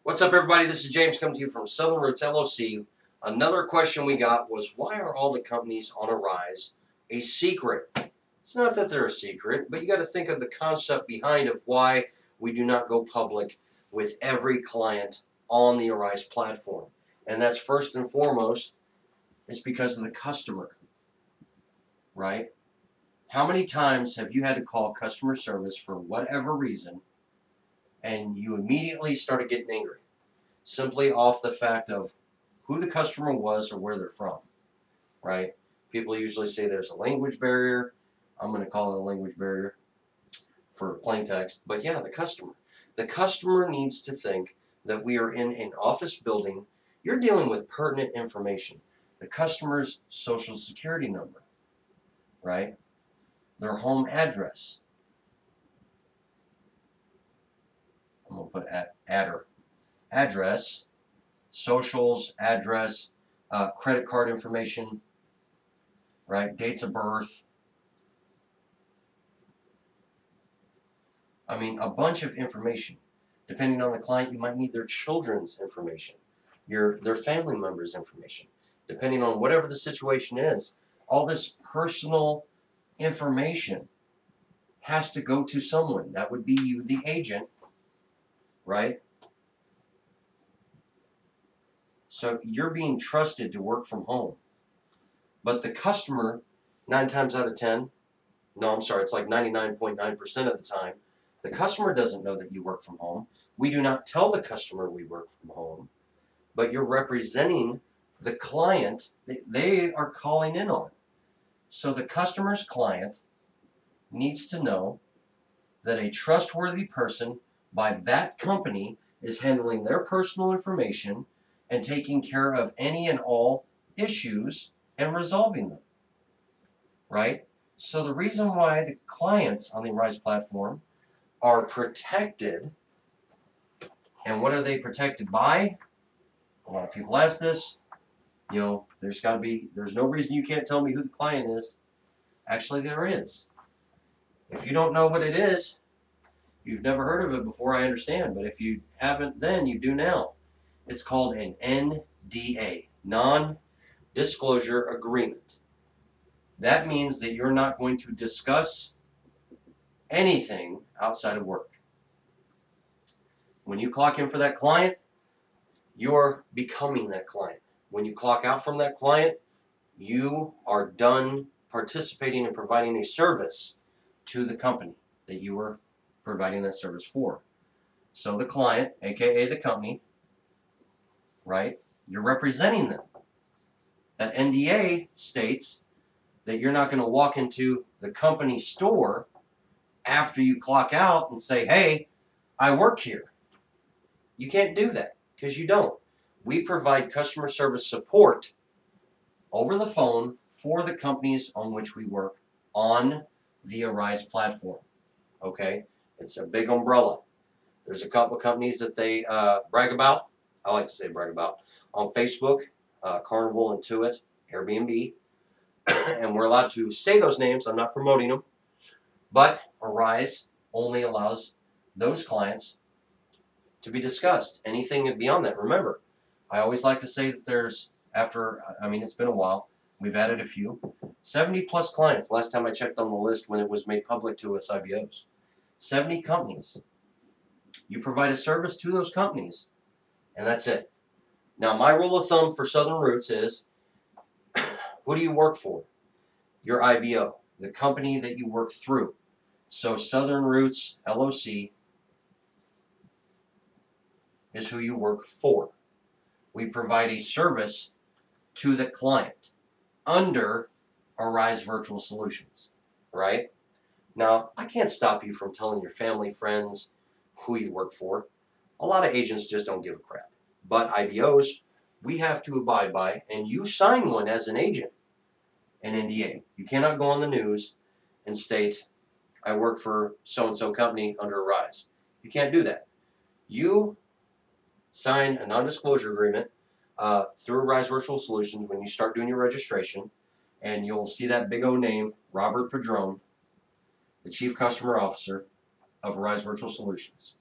What's up, everybody? This is James coming to you from Southern Roots LLC. Another question we got was, why are all the companies on Arise a secret? It's not that they're a secret, but you got to think of the concept behind of why we do not go public with every client on the Arise platform. And that's first and foremost is because of the customer, right? How many times have you had to call customer service for whatever reason and you immediately started getting angry? Simply off the fact of who the customer was or where they're from, right? People usually say there's a language barrier. I'm going to call it a language barrier for plain text. But yeah, the customer. The customer needs to think that we are in an office building. You're dealing with pertinent information. The customer's social security number, right? Their home address. I'm going to put address, socials, address, credit card information, right? Dates of birth. I mean, a bunch of information. Depending on the client, you might need their children's information, their family members' information. Depending on whatever the situation is, all this personal information has to go to someone. That would be you, the agent, right? So you're being trusted to work from home. But the customer, 9 times out of 10, no, I'm sorry, it's like 99.9% of the time, the customer doesn't know that you work from home. We do not tell the customer we work from home, but you're representing the client that they are calling in on. So the customer's client needs to know that a trustworthy person by that company is handling their personal information and taking care of any and all issues and resolving them, right? So the reason why the clients on the Arise platform are protected, and what are they protected by? A lot of people ask this. You know, there's no reason you can't tell me who the client is. Actually, there is. If you don't know what it is, you've never heard of it before, I understand. But if you haven't then, you do now. It's called an NDA, non-disclosure agreement. That means that you're not going to discuss anything outside of work. When you clock in for that client, you're becoming that client. When you clock out from that client, you are done participating and providing a service to the company that you were providing that service for. So the client, aka the company, right, you're representing them. That NDA states that you're not going to walk into the company store after you clock out and say, hey, I work here. You can't do that because you don't. We provide customer service support over the phone for the companies on which we work on the Arise platform. Okay? It's a big umbrella. There's a couple of companies that they brag about. I like to say brag about. On Facebook, Carnival, Intuit, Airbnb. And we're allowed to say those names. I'm not promoting them. But Arise only allows those clients to be discussed. Anything beyond that, remember, I always like to say that it's been a while, we've added a few, 70 plus clients last time I checked on the list when it was made public to us IBOs. 70 companies. You provide a service to those companies, and that's it. Now, my rule of thumb for Southern Roots is, who do you work for? Your IBO, the company that you work through. So Southern Roots LLC is who you work for. We provide a service to the client under Arise Virtual Solutions, right? Now, I can't stop you from telling your family, friends, who you work for. A lot of agents just don't give a crap. But IBOs, we have to abide by, and you sign one as an agent, an NDA. You cannot go on the news and state, I work for so-and-so company under Arise. You can't do that. You sign a non-disclosure agreement through Arise Virtual Solutions when you start doing your registration, and you'll see that big O name, Robert Padron, the Chief Customer Officer of Arise Virtual Solutions.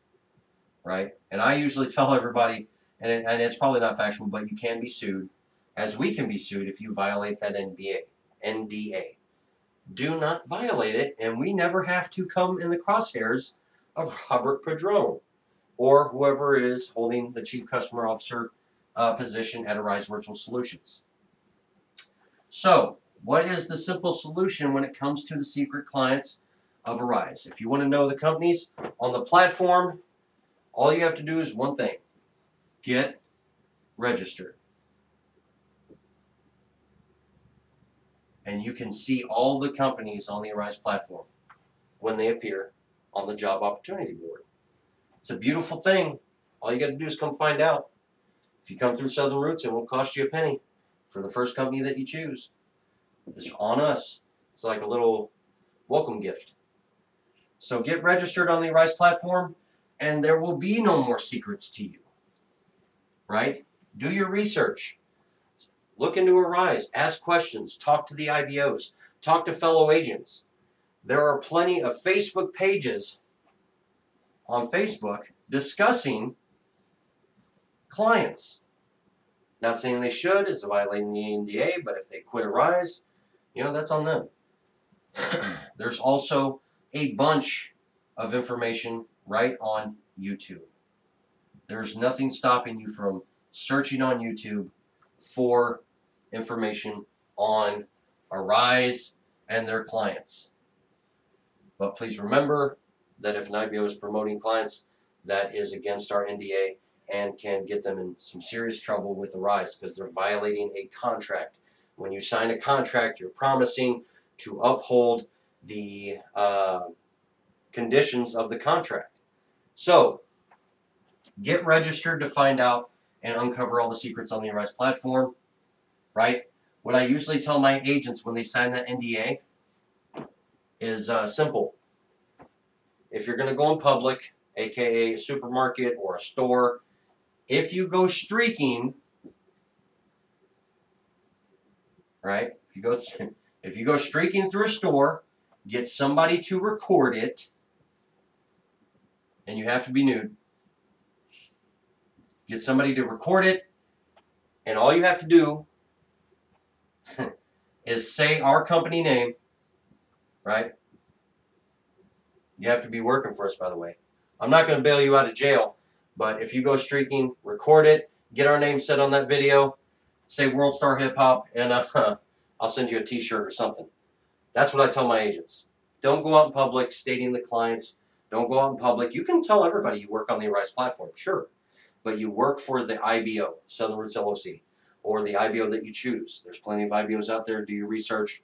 right? And I usually tell everybody, and it's probably not factual, but you can be sued, as we can be sued if you violate that NDA. Do not violate it, and we never have to come in the crosshairs of Robert Padron or whoever is holding the Chief Customer Officer position at Arise Virtual Solutions. So, what is the simple solution when it comes to the secret clients of Arise? If you want to know the companies on the platform, all you have to do is one thing: get registered. And you can see all the companies on the Arise platform when they appear on the job opportunity board. It's a beautiful thing. All you got to do is come find out. If you come through Southern Roots, it won't cost you a penny for the first company that you choose. It's on us. It's like a little welcome gift. So get registered on the Arise platform, and there will be no more secrets to you. Right? Do your research. Look into Arise. Ask questions. Talk to the IBOs. Talk to fellow agents. There are plenty of Facebook pages on Facebook discussing clients. Not saying they should, it's violating the NDA, but if they quit Arise, that's on them. There's also a bunch of information right on YouTube. There's nothing stopping you from searching on YouTube for information on Arise and their clients. But please remember that if an IBO is promoting clients, that is against our NDA and can get them in some serious trouble with Arise because they're violating a contract. When you sign a contract, you're promising to uphold the conditions of the contract. So, get registered to find out and uncover all the secrets on the Arise platform, right? What I usually tell my agents when they sign that NDA is simple. If you're going to go in public, aka a supermarket or a store, if you go streaking, right? If you go streaking through a store, get somebody to record it, and you have to be nude. Get somebody to record it, and all you have to do is say our company name, right? You have to be working for us, by the way. I'm not going to bail you out of jail, but if you go streaking, record it, get our name set on that video, say World Star Hip Hop, and I'll send you a t-shirt or something. That's what I tell my agents. Don't go out in public stating the clients. Don't go out in public. You can tell everybody you work on the Arise platform, sure, but you work for the IBO, Southern Roots LLC, or the IBO that you choose. There's plenty of IBOs out there. Do your research.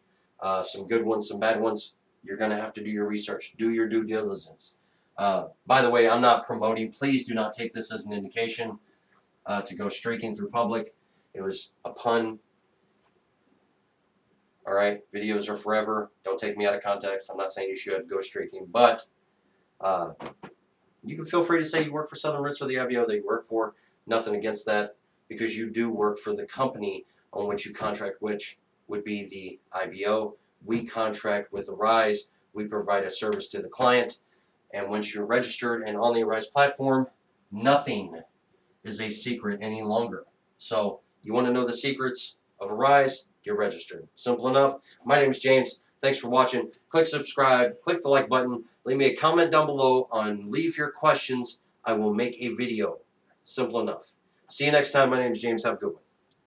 Some good ones, some bad ones. You're going to have to do your research. Do your due diligence. By the way, I'm not promoting. Please do not take this as an indication to go streaking through public. It was a pun. All right, videos are forever. Don't take me out of context. I'm not saying you should go streaking, but you can feel free to say you work for Southern Roots or the IBO that you work for. Nothing against that, because you do work for the company on which you contract, which would be the IBO. We contract with Arise. We provide a service to the client. And once you're registered and on the Arise platform, nothing is a secret any longer. So you want to know the secrets of Arise? Get registered. Simple enough. My name is James. Thanks for watching. Click subscribe. Click the like button. Leave me a comment down below on leave your questions. I will make a video. Simple enough. See you next time. My name is James. Have a good one.